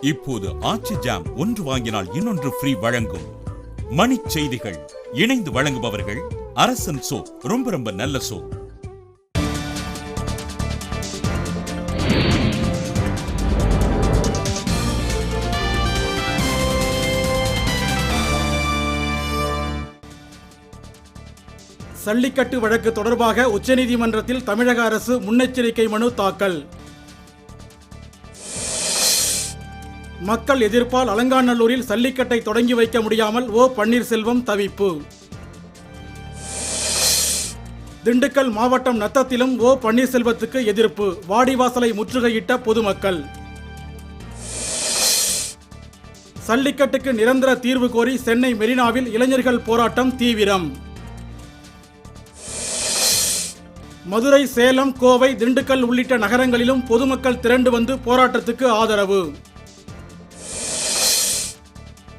இப்போது ஆச்சி ஜாம் ஒன்று வாங்கினால் இன்னொன்று ஃப்ரீ வழங்கும். மணி செய்திகள் இணைந்து வழங்குபவர்கள் அரசன் சோப், ரொம்ப ரொம்ப நல்ல சோப். சல்லிக்கட்டு வழக்கு தொடர்பாக உச்சநீதிமன்றத்தில் தமிழக அரசு முன்னெச்சரிக்கை மனு தாக்கல். மக்கள் எதிர்ப்பால் அலங்காநல்லூரில் சல்லிக்கட்டை தொடங்கி வைக்க முடியாமல் ஓ பன்னீர்செல்வம் தவிப்பு. திண்டுக்கல் மாவட்டம் நத்தத்திலும் ஓ பன்னீர்செல்வத்துக்கு எதிர்ப்பு, வாடிவாசலை முற்றுகையிட்ட பொதுமக்கள். சல்லிக்கட்டுக்கு நிரந்தர தீர்வு கோரி சென்னை மெரினாவில் இளைஞர்கள் போராட்டம் தீவிரம். மதுரை, சேலம், கோவை, திண்டுக்கல் உள்ளிட்ட நகரங்களிலும் பொதுமக்கள் திரண்டு வந்து போராட்டத்துக்கு ஆதரவு.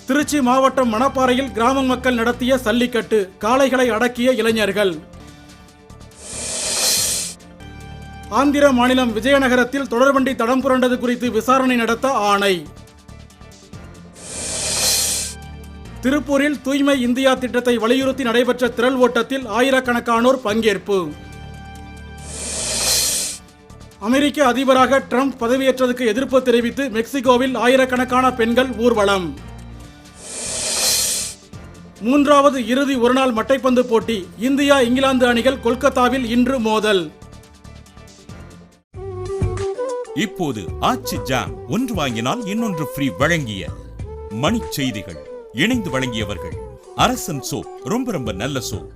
திருச்சி மாவட்டம் மணப்பாறையில் கிராம மக்கள் நடத்திய சல்லிக்கட்டு, காளைகளை அடக்கிய இளைஞர்கள். ஆந்திர மாநிலம் விஜயநகரத்தில் தொடர்வண்டி தடம் புரண்டது குறித்து விசாரணை நடத்த ஆணை. திருப்பூரில் தூய்மை இந்தியா திட்டத்தை வலியுறுத்தி நடைபெற்ற திரள் ஓட்டத்தில் ஆயிரக்கணக்கானோர் பங்கேற்பு. அமெரிக்க அதிபராக ட்ரம்ப் பதவியேற்றதுக்கு எதிர்ப்பு தெரிவித்து மெக்சிகோவில் ஆயிரக்கணக்கான பெண்கள் ஊர்வலம். மூன்றாவது இறுதி ஒருநாள் மட்டைப்பந்து போட்டி, இந்தியா இங்கிலாந்து அணிகள் கொல்கத்தாவில் இன்று மோதல். இப்போது ஆச்சி ஜாம் ஒன்று வாங்கினால் இன்னொன்று ஃப்ரீ வழங்கிய மணி செய்திகள் இணைந்து வழங்கியவர்கள் அரசன் சோப், ரொம்ப ரொம்ப நல்ல சோப்.